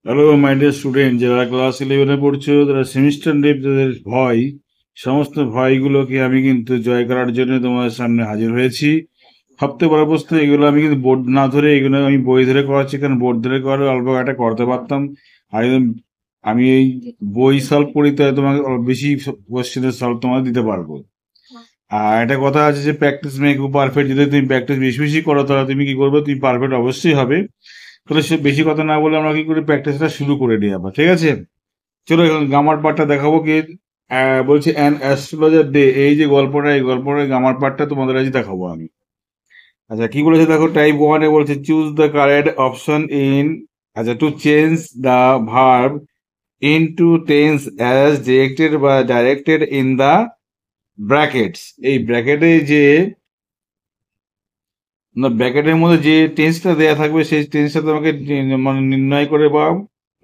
Hello my dear student, যারা class 11-এ পড়ছো, যারা সেমিস্টার নেই, যাদের ভয়, সমস্ত ভয়গুলোকে আমি কিন্তু জয় করার জন্য তোমাদের সামনে হাজির হয়েছি। সবথেকে বড় প্রশ্ন, এগুলো আমি কিন্তু বোর্ড না ধরে, এগুলো আমি বই ধরে করাচ্ছি, কারণ বোর্ড ধরে করালে অল্প একটা করতে পারতাম। আর একদম আমি এই বই সলভ করি, তো তোমাকে বেশি কোশ্চেনের সলভ তোমাকে দিতে পারবো। আর একটা কথা আছে যে প্র্যাকটিস মেক পারফেক্ট। যদি তুমি প্র্যাকটিস বেশি বেশি করো, তাহলে তুমি কি করবে, তুমি পারফেক্ট অবশ্যই হবে। তাহলে সে বেশি কথা না বলে আমরা কি করি, প্র্যাকটিসটা শুরু করে দিই আবার, ঠিক আছে? চলো এখন গামার পার্টটা দেখাবো। কি বলছে অ্যান অ্যাস্ট্রোলজার ডে, এই যে গল্পটা, এই গল্পের গামার পার্টটা তোমাদের আজ দেখাবো আমি। আচ্ছা, কি বলেছে দেখো, টাইপ ওয়ানে বলছে choose the correct option in, আচ্ছা, to change the verb in to tense as directed বা ডাইরেক্টেড ইন দ্য ব্র্যাকেটস। এই ব্র্যাকেটে যে, না, ব্র্যাকেটের মধ্যে যে টেন্সটা দেয়া থাকবে, সেই টেন্সটা তোমাকে মানে নির্ণয় করে বা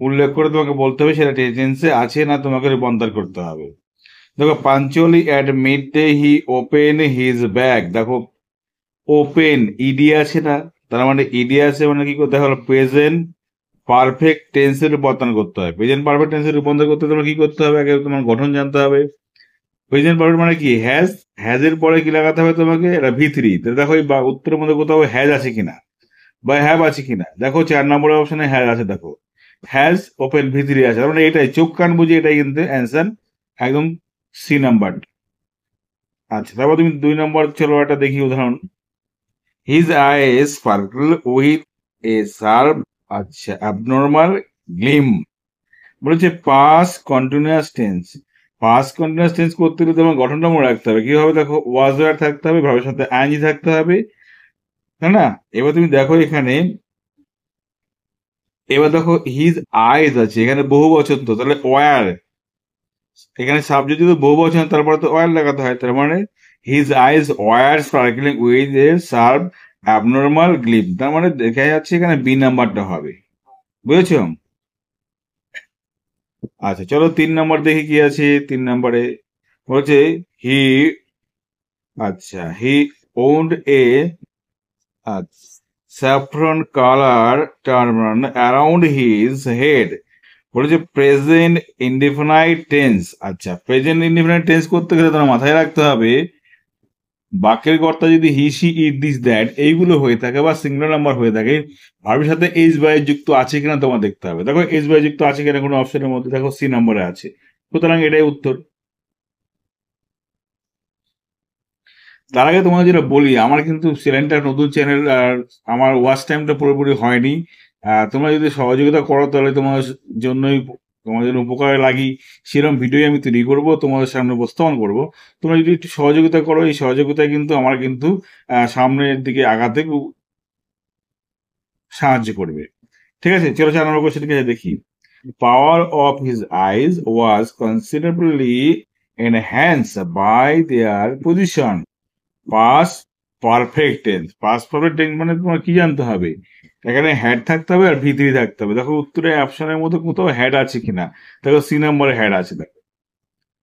উল্লেখ করে তোমাকে বলতে হবে সেটা টেন্সে আছে না, তোমাকে রূপান্তর করতে হবে। দেখো, পাঞ্চুয়ালি at mid day he open his bag. দেখো, ওপেন ইডি আছে না, তার মানে ইডি আছে মানে কি করতে হবে, প্রেজেন্ট পারফেক্ট টেন্সে রূপান্তর করতে হবে। প্রেজেন্ট পারফেক্ট টেন্সে রূপান্তর করতে তোমার কি করতে হবে, আগে তোমার গঠন জানতে হবে। প্রেজেন্ট পারফেক্ট মানে কি, হ্যাজ। হ্যাজের পরে কি লাগাতে হবে তোমাকে, এটা ভি3। দেখো এই উত্তরের মধ্যে কোথাও হ্যাজ আছে কিনা বা হ্যাভ আছে কিনা। দেখো 4 নম্বর অপশনে হ্যাজ আছে, দেখো হ্যাজ ওপেন ভি3 আছে, মানে এটাই চোখ কান বুঝে, এটাই কিন্তু অ্যান্সার, একদম সি নাম্বার। আচ্ছা, তারপর তুমি 2 নম্বর, চলো একটা দেখি উদাহরণ। His eyes sparkle with a sharp, আচ্ছা, অ্যাবনর্মাল গ্লিম। বলেছে pass continuous tense. Pass continuous tense করতে গেলে তোমার গঠনটা মনে রাখতে হবে। কি হবে দেখো, ওয়াজ ওয়ার থাকতে হবে, ভাবের সাথে আইনজি থাকতে হবে, তাই না? এবার তুমি দেখো এখানে, এবার দেখো হিজ আইজ আছে, এখানে বহু বচন, তো তাহলে ওয়ার, এখানে সাবজেক্ট যদি বহু বচন তারপরে তো ওয়ার লাগাতে হয়, তার মানে his eyes were sparkling with a sharp abnormal Glim. তার মানে দেখা যাচ্ছে এখানে বি নাম্বারটা হবে, বুঝেছো? আচ্ছা, চলো 3 নম্বর দেখি কি আছে 3 নম্বরে। বলছে হি, আচ্ছা, he wound a saffron colour turban around his head. বলেছে প্রেজেন্ট ইনডিফিনাইট টেন্স। আচ্ছা, প্রেজেন্ট ইনডিফিনাইট টেন্স করতে গেলে তোমার মাথায় রাখতে হবে, বাক্যের কর্তা যদি he she it this that এইগুলো হয়ে থাকে বা সিঙ্গুলার নাম্বার হয়ে থাকে, ভার্বের সাথে এইচ বাই যুক্ত আছে কিনা তোমার দেখতে হবে। দেখো এইচ বাই যুক্ত আছে কিনা কোনো অপশনের মধ্যে, দেখো সি নম্বরে আছে, সুতরাং এটাই উত্তর। তার আগে তোমাকে যেটা বলি, আমার কিন্তু চ্যানেলটা নতুন চ্যানেল, আর আমার ওয়াচ টাইমটা পুরোপুরি হয়নি। তোমরা যদি সহযোগিতা করো, তাহলে তোমার জন্যই, তোমাদের জন্য উপকারে লাগি, সেরকম ভিডিও আমি তৈরি করবো, তোমাদের সামনে উপস্থাপন করবো। তোমরা যদি একটু সহযোগিতা করো, এই সহযোগিতায় কিন্তু আমার কিন্তু সামনের দিকে আগাতে খুব সাহায্য করবে। ঠিক আছে, চলো 4 নম্বর কোশ্চেনকে দেখি। Power of his eyes was considerably enhance by their position. Past perfect tense. Past perfect tense মানে তোমার কি জানতে হবে, এখানে হ্যাড থাকতে হবে আর ভি3 থাকতে হবে। দেখো উত্তরে অপশনের মধ্যে কোথাও হ্যাড আছে কিনা, দেখো সি নম্বরে হ্যাড আছে। দেখো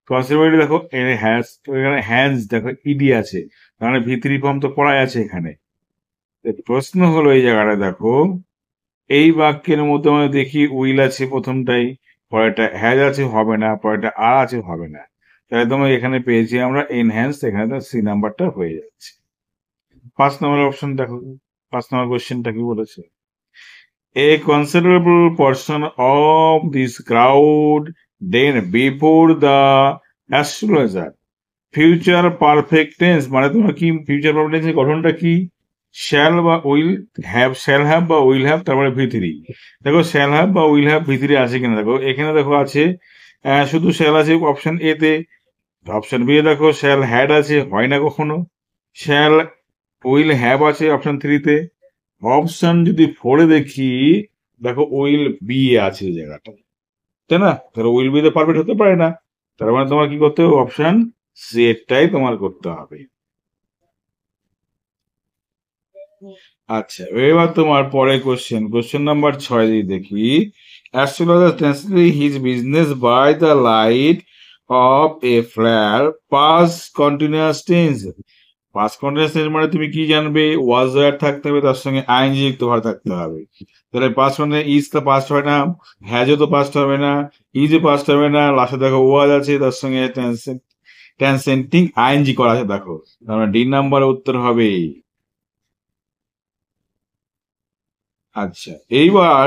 কনসিডারেবলি, দেখো এখানে হ্যাজ, এখানে হ্যান্ডস, দেখো ইডি আছে, তাহলে ভি3 ফর্ম তো করাই আছে এখানে। প্রশ্ন হলো এই জায়গাটা দেখো, এই বাক্যের মধ্যে আমরা দেখি উইল আছে প্রথমটাই, পরেরটা হ্যাজ আছে, হবে না, পরেরটা আর আছে, হবে না। তাহলে তোমার এখানে পেয়েছি আমরা এনহ্যান্স, এখানে তো সি নাম্বারটা হয়ে যাচ্ছে। 5 নম্বর অপশন দেখো, 5 নম্বর কোশ্চেনটা কি বলেছে। A considerable portion of this crowd then before the astrologer। Future perfect tense মানে তোমার কি, ফিউচার পারফেক্ট টেন্সের গঠনটা কি, শ্যাল বা উইল হ্যাভ, শ্যাল হ্যাভ বা উইল হ্যাভ, তারপরে ভি3। দেখো শ্যাল হ্যাভ বা উইল হ্যাভ ভি3 আছে কিনা, দেখো এখানে দেখো আছে, শুধু শ্যাল আছে অপশন এ তে। অপশন বি এ দেখো শ্যাল হ্যাড আছে, হয় না কখনো। শ্যাল উইল হ্যাভ আছে অপশন 3 তে। অপশন যদি 4-এ দেখি, দেখো উইল বি আছে এই জায়গাটা, তাই না? তাহলে উইল বি তো পারফেক্ট হতে পারে না, তার মানে তোমার কি করতে হবে, অপশন সি এরটাই তোমার করতে হবে। আচ্ছা, এবার তোমার পরে কোশ্চেন নাম্বার 6 দিয়ে দেখি। Astrologer translate his business by the light of a flare past continuous tense. Past continuous tense মানে তুমি কি জানবে, ওয়াজ ওয়্যার থাকতে হবে, তার সঙ্গে আইএনজি যুক্ত ভার্ব থাকতে হবে। তাহলে পাস্ট মানে ইজ তো পাস্ট হয় না, হ্যাজও তো পাস্ট হবে না, ইজও পাস্ট হবে না, লাস্টে দেখো ওয়াজ আছে, তার সঙ্গে ট্রান্সেন্টিং আইএনজি করা আছে দেখো, তার মানে ডি নাম্বার উত্তর হবে। আচ্ছা, এইবার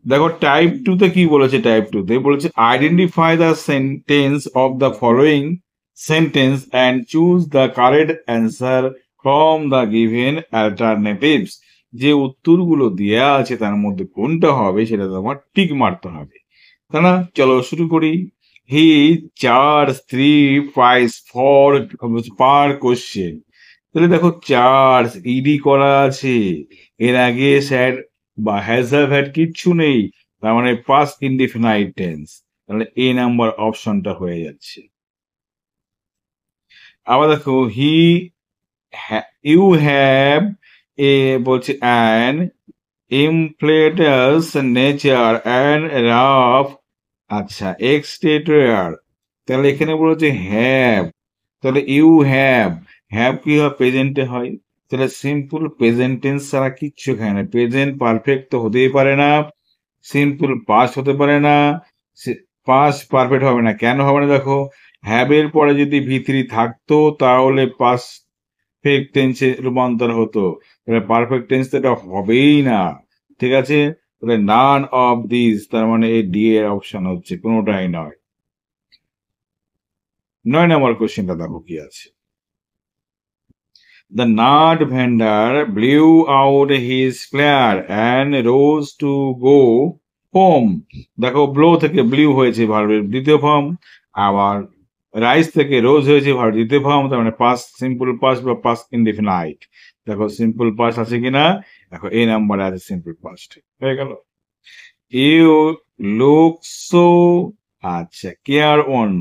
দেখো টাইপ 2 তে কি বলেছে, টাইপ 2 তে বলেছে identify the sentence of the following sentence and choose the correct answer from the given alternatives. যে উত্তরগুলো দেয়া আছে তার মধ্যে কোনটা হবে সেটা তোমার টিক মারতে হবে, তাই না? চলো শুরু করি। He charge 3 price for per question. তাহলে দেখো চার্জ ইডি করা আছে, এর আগে স্যার বা হ্যাজ হ্যাভ হ্যাড কিচ্ছু নেই, তার মানে পাস্ট ইনডিফিনাইট টেন্স, তাহলে এ নাম্বার অপশনটা হয়ে যাচ্ছে। আবার দেখো হি ইউ হ্যাভ এ বলছে অ্যান ইমপ্লেটাস নেচার অ্যান্ড রাফ, আচ্ছা এক্সটেরিয়র, তাহলে এখানে বলেছে হ্যাভ, তাহলে ইউ হ্যাভ, হ্যাভ কি হয় প্রেজেন্টে হয়, তাহলে সিম্পল প্রেজেন্ট টেন্স ছাড়া কিচ্ছু খায় না, প্রেজেন্ট পারফেক্ট তো হতেই পারে না, সিম্পল পাস্ট হতে পারে না, পাস্ট পারফেক্ট হবে না। কেন হবে না দেখো, হ্যাভ এর পরে যদি ভি3 থাকতো তাহলে পাস্ট পারফেক্ট টেন্সে রূপান্তর হতো, তাহলে পারফেক্ট টেন্স তো এটা হবেই না, ঠিক আছে? তাহলে নান অফ দিস, তার মানে এই ডি এর অপশন হচ্ছে কোনোটাই নয়। 9 নম্বর কোশ্চেনটা দেখো কি আছে। The nut vendor blew out his flare and rose to go home. দেখো ব্লো থেকে ব্লিউ হয়েছে ভার্বের দ্বিতীয় ফর্ম, আবার রাইস থেকে রোজ হয়েছে ভার্ব দ্বিতীয় ফর্ম, তার মানে পাস্ট সিম্পল পাস্ট বা পাস্ট ইনডিফিনাইট। দেখো সিম্পল পাস্ট আছে কিনা, দেখো এই নাম্বারে আছে সিম্পল পাস্ট, হয়ে গেল। ইউ লুক সো, আচ্ছা কেয়ার অন,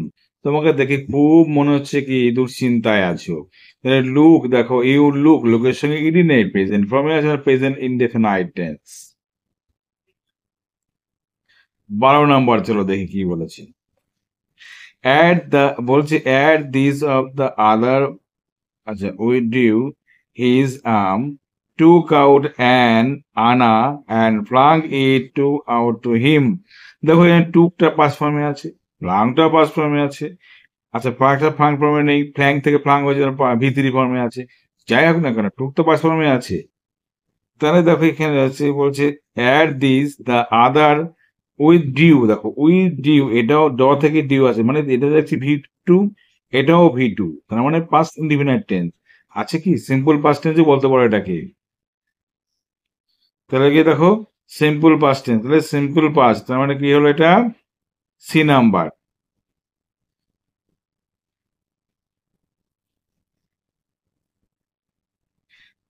তোমাকে দেখে খুব মনে হচ্ছে কি দুশ্চিন্তায় আছো, তাহলে লুক দেখো ইউ লুক, লুকের সঙ্গে ইডি নেই, প্রেজেন্ট ফর্মে আছে, প্রেজেন্ট ইনডেফিনাইট টেন্স। 12 নাম্বার চলো দেখি কি বলেছে। অ্যাট দ্য বলছে at this of the other, আচ্ছা withdrew his arm, took out an Anna and flung it to out to him. দেখো এখানে টুকটা পাস ফর্মে আছে, ফ্লাংটা পাস ফর্মে আছে, আচ্ছা ফ্লাংটা ফ্লাং ফর্মে নেই, ফ্ল্যাং থেকে ফ্লাং হয়েছে ভি3 ফর্মে আছে, যাই হোক না কেন টুক তো পাস ফর্মে আছে। তাহলে দেখো এখানে আছে বলছে at this the other with due, দেখো উইথ ডিউ এটাও ড থেকে ডিউ আছে, মানে এটা দেখছি ভি2, এটাও ভি2, তার মানে পাস্ট ইনডিফিনাইট টেন্স আছে, কি সিম্পল পাস্ট টেন্সই বলতে পারো এটাকে। তাহলে কি দেখো সিম্পল পাস্ট টেন্স, তাহলে সিম্পল পাস্ট তার মানে কি হলো এটা C number.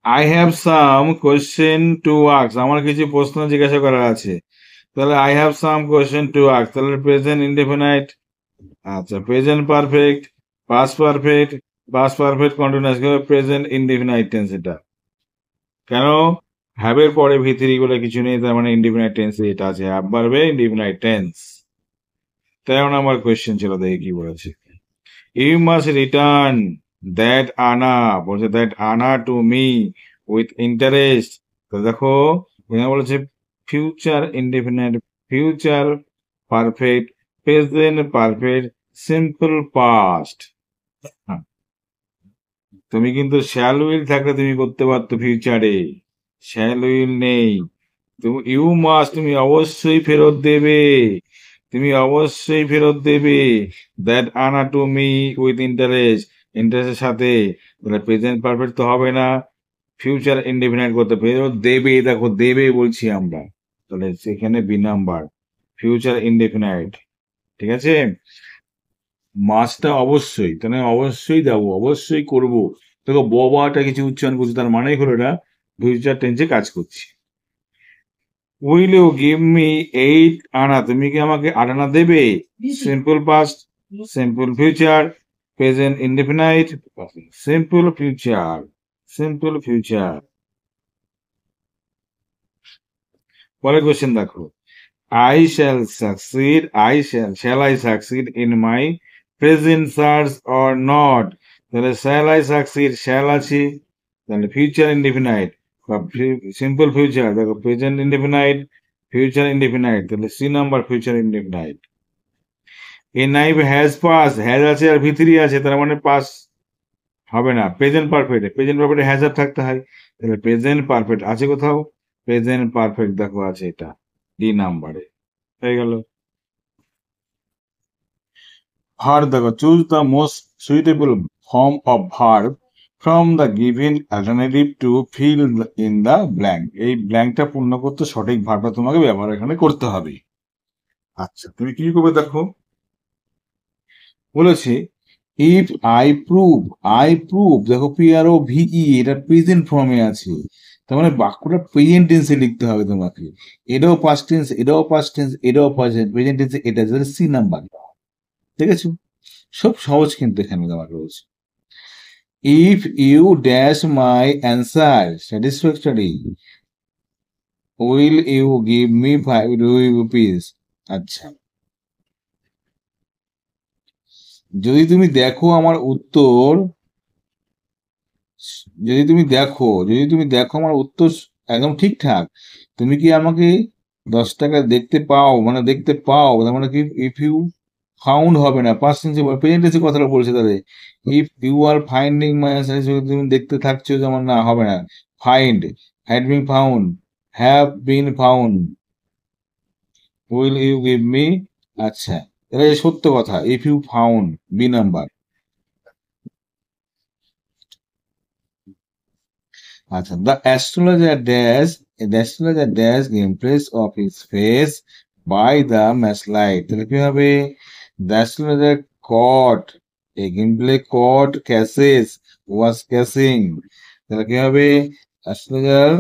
I have some question to ask, আমার কিছু প্রশ্ন জিজ্ঞাসা করার আছে, তাহলে I have some question to ask, তাহলে প্রেজেন্ট ইনডেফিনাইট, আচ্ছা present perfect, past perfect, past perfect continuous, present indefinite tense এটা, কেন হ্যাভের পরে ভি3 বলে কিছু নেই, তার মানে ইনডেফিনাইট টেন্স এটা আছে, হ্যাভ বাড়বে ইনডেফিনাইট টেন্স। 13 নাম্বার কোয়েশ্চেন ছিল দেখি কি বলেছে। ইউ মাস্ট রিটার্ন দ্যাট আনা, বলছে দ্যাট আনা টু মি উইথ ইন্টারেস্ট, তো দেখো এখানে বলেছে future indefinite, future perfect, present perfect, simple past. তুমি কিন্তু শ্যাল উইল থাকলে তুমি করতে পারতো ফিউচারে, শ্যাল উইল নেই, তুমি ইউ মাস্ট তুমি অবশ্যই ফেরত দেবে, তুমি অবশ্যই ফেরত দেবে দ্যাট আনা টু মি উইথ ইন্টারেস্ট, ইন্টারেস্টের সাথে, তাহলে প্রেজেন্ট পারফেক্ট তো হবে না, ফিউচার ইনডিফিনাইট করতে ফেরত দেবে, দেখো দেবে বলছি আমরা, তাহলে সেখানে বি নাম্বার ফিউচার ইনডিফিনাইট, ঠিক আছে। মাছটা অবশ্যই, তাহলে অবশ্যই দেবো, অবশ্যই করবো, দেখো বাবাটা কিছু উচ্চারণ করছি, তার মানেই হলো এটা ফিউচার টেন্সে কাজ করছি। উইল ইউ গিভ মি 8 আনা, তুমি কি আমাকে 8 আনা দেবে, simple past, simple future, present indefinite, simple future, simple future. পরের কোশ্চেন দেখো, I shall succeed, shall I succeed in my present search or not, তাহলে শ্যাল আই সাকসিড, শ্যাল আছে, তাহলে ফিউচার ইনডিফিনাইট বা সিম্পল ফিউচার, দেখো present indefinite, future indefinite, তাহলে C number future indefinite. A knife has pass, has আছে আর ভিতরি আছে, তার মানে পাস হবে না। প্রেজেন্ট পারফেক্ট, প্রেজেন্ট পারফেক্টে হ্যাজ থাকতে হয়, তাহলে প্রেজেন্ট পারফেক্ট আছে কোথাও, প্রেজেন্ট পারফেক্ট দেখো আছে এটা ডি নাম্বারে, হয়ে গেল। ভার্ব দেখো, choose the most suitable form of verb from the given alternative to fill in the blank. এই ব্ল্যাঙ্কটা পূর্ণ করতে সঠিক ভার্বটা তোমাকে ব্যবহার এখানে করতে হবে। আচ্ছা, তুমি কি করবে দেখো, বলেছে if I prove, I prove দেখো পিআরও ভিই, এটা প্রেজেন্ট ফর্মে আছে, তার মানে বাক্যটা প্রেজেন্ট টেন্সে লিখতে হবে তোমাকে। এটাও পাস্ট টেন্স, এটাও পাস্ট টেন্স, এটাও প্রেজেন্ট টেন্সে, এটা সি নাম্বার। ঠিক আছে, সব সহজ কিন্তু এখানে তোমাকে বলছে। If you dash my answer satisfactory will you give me 5 rupees. আচ্ছা, যদি তুমি দেখো আমার উত্তর, যদি তুমি দেখো আমার উত্তর একদম ঠিকঠাক, তুমি কি আমাকে 10 টাকা দেখতে পাও, মানে দেখতে পাও, তার মানে কি ইফ ইউ ফাউন্ড হবে না, পাস্ট টেন্সে প্রেজেন্ট টেন্সে কথাটা বলছে তাহলে। If you are finding my answer, তুমি দেখতে থাকছো, যেমন না হবে না, find, had been found, have been found, will you give me. আচ্ছা, এটা সত্য কথা, if you found B number. আচ্ছা, the astrologer impress of his face by the matchlight, তাহলে কি হবে, the astrologer caught a gameplay caught cases was casing, তাহলে কি হবে, astrologer,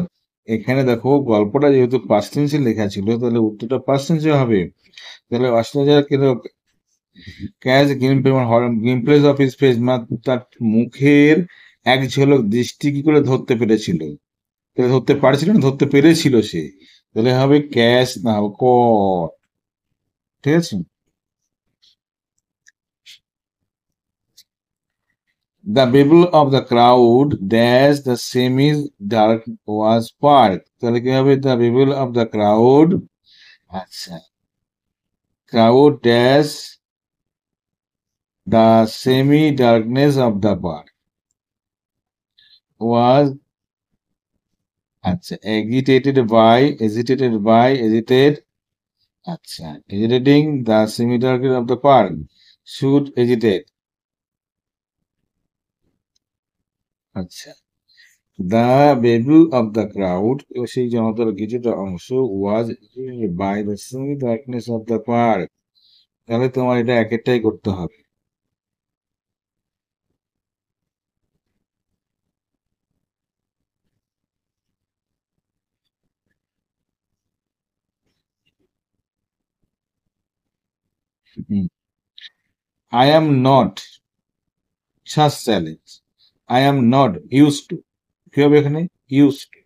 এখানে দেখো গল্পটা যেহেতু পাস্ট টেন্সে লেখা ছিল, তাহলে উত্তরটা পাস্ট টেন্সে হবে। তাহলে astrologer catch glimpse of his face, তার মুখের এক ঝলক দৃষ্টি কি করে ধরতে পেরেছিল, তাহলে ধরতে পারছিল না, ধরতে পেরেছিল সে, তাহলে হবে ক্যাচ না হবে কট। ঠিক আছে, the babble of the crowd dash the semi dark was park, তাহলে কি হবে, the babble of the crowd, আচ্ছা, crowd dash the semi darkness of the park was, আচ্ছা, এজিটেড, আচ্ছা, agitating the semi darkness of the park should agitate. আচ্ছা, the babble of the crowd, সেই জনতার কিছুটা অংশ, was by the semi darkness of the park, তাহলে তোমার এটা এক একটাই করতে হবে। I am not such challenge, I am not use to, কি হবে এখানে, ইউজ টু।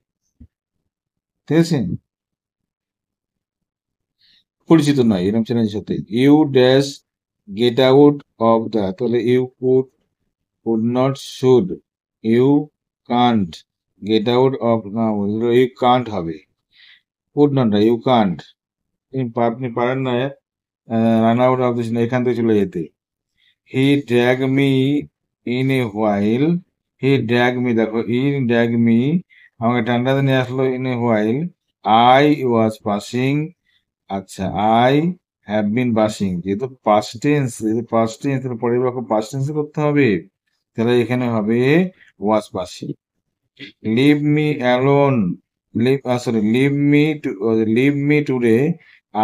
ঠিক আছে, পরিচিত নয় এরকম চ্যালেঞ্জের সাথে। You dash get out of the, তাহলে you could not should, you can't get out of, না ইউ কান্ট হবে, কুড নট, ইউ কান্ট, আপনি পারেন না রান আউট অফ দিস, এখান থেকে চলে যেতে। He drag me in a while, he drag me, দেখো ইন ড্র্যাগ মি আমাকে টান্ডাতে নিয়ে আসলো, in a while I was passing, আচ্ছা, আই হ্যাভ বিন বাসিং, যেহেতু পাস্ট টেন্স, পরের বাক্য পাস্ট টেন্সে করতে হবে, তাহলে এখানে হবে was passing. Leave me alone, leave me today,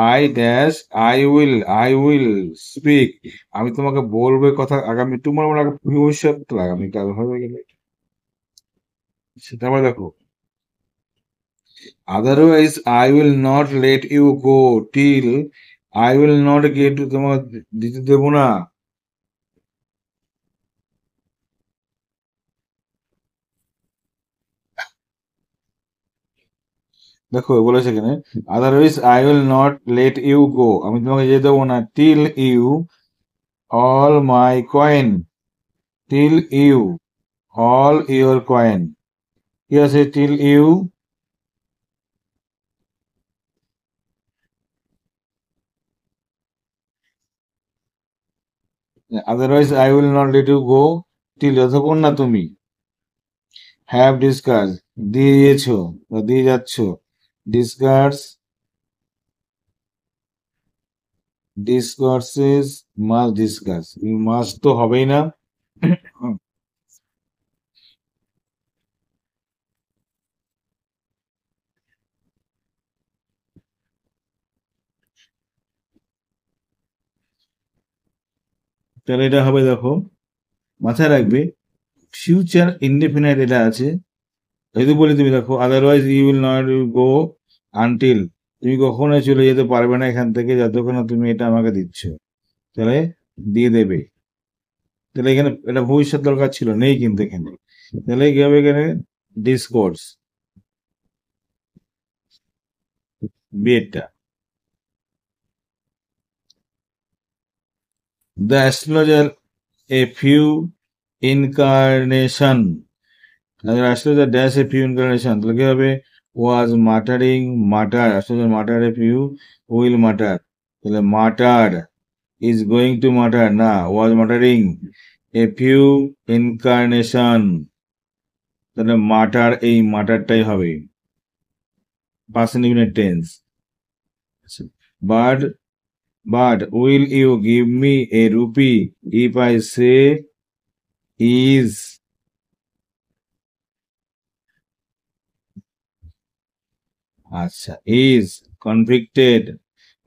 I dash I will speak, আমি তোমাকে বলবো কথা আগামী, তোমার মানে ভবিষ্যৎ, আগামীকাল হয়ে গেলে। সেটা আবার দেখো, otherwise I will not let you go till I will not get, তোমার দিতে দেবো না। দেখো বলেছে এখানে, otherwise I will not let you go, আমি তোমাকে যেতে দেবো না, till you all my coin, till you all your coin, কি আছে till you, otherwise I will not let you go till, যতক্ষণ না তুমি have discussed, দিয়েছো বা দিয়ে যাচ্ছ, discuss, discourses, must discuss, must তো হবেই না। তাহলে এটা হবে, দেখো মাথায় রাখবে, ফিউচার ইনডেফিনাইট এটা আছে। যদি বলি তুমি দেখো otherwise you will not go until, তুমি কখনোই চলে যেতে পারবে না এখান থেকে যতক্ষণ না তুমি এটা আমাকে দিচ্ছ, তাহলে দিয়ে দেবে। তাহলে এখানে এটা ভবিষ্যৎ দরকার ছিল, নেই কিন্তু এখানে, তাহলে কি হবে এখানে ডিসকোর্স, বিয়েটা। The astrologer a few incarnation, astrologer dash a few incarnation, তাহলে কি হবে was muttering, mutter, astrologer mutter a few will mutter, তাহলে mutter is going to matter না, was mattering a few incarnation, তাহলে মাটার, এই মাটারটাই হবে past indefinite tense। but will you give me a rupee if I say is, আচ্ছা is convicted,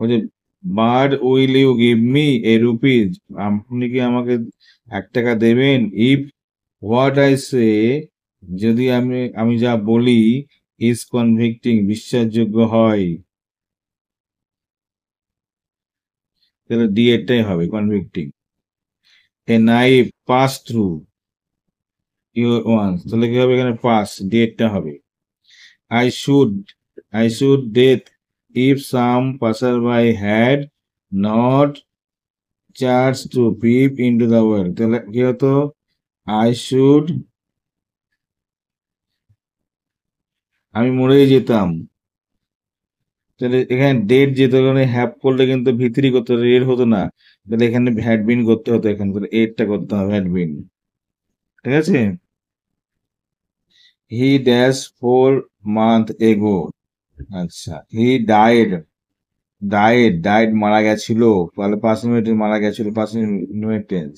বলছে but will you give me a rupee, আপনি কি আমাকে 1 টাকা দেবেন, if what I say, যদি আমি যা বলি is convicting, বিশ্বাসযোগ্য হয়, তাহলে ডি এরটাই হবে convicting। a knife pass through your once, তাহলে কি হবে এখানে pass, ডি এরটা হবে। I should death if some passerby had not charged to peep into the world, তাহলে কি হতো I should, আমি মরেই যেতাম, তাহলে এখানে ডেট যেত, কারণে হ্যাপ করলে কিন্তু ভিতরি করতে হতো, এর হতো না, তাহলে এখানে হ্যাড বিন করতে হতো, এখানে তাহলে এরটা করতে হবে হ্যাড বিন, ঠিক আছে। হি ড্যাশ 4 months ago, আচ্ছা হি ডাইড মারা গেছিল, তাহলে পাস্ট ইনডিফিনিট মারা গেছিল, past indefinite tense.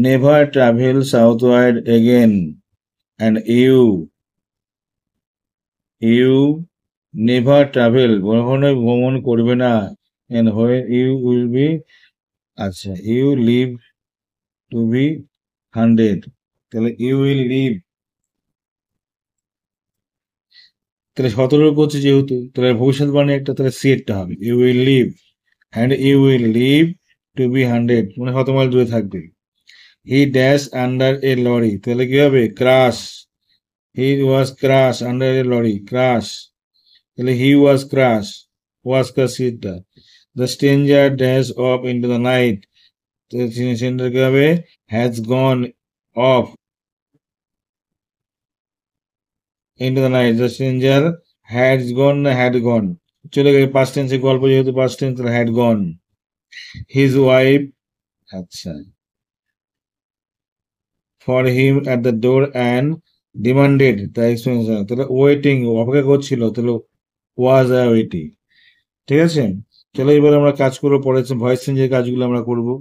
Never travel সাউথওয়ার্ড again, and you never travel, কখনোই ভ্রমণ করবে না, and when you will be, আচ্ছা you live to be 100, তাহলে you will live, তাহলে 17 করছে যেহেতু, তাহলে ভবিষ্যৎবাণী একটা, তাহলে সি এরটা হবে you will live, and you will live to be 100, মানে 100 মাইল দূরে থাকবে। he dash under a lorry, তাহলে কি হবে crash, he was crash under a lorry, crash, তাহলে he was crash, was crash এটা। the stranger dash off into the night, তাহলে কি হবে has gone off into the night, the stranger had gone, had gone, চলে গেছে, past tense গল্প যেহেতু past tense, had gone। his wife, আচ্ছা for him at the door and demanded the explanation, তাহলে waiting, অপেক্ষা করছিল, তাহলে was waiting, ঠিক আছে। চলো এবার আমরা কাজ করবো, পরে ভয়েস চেঞ্জের কাজগুলো আমরা করবো।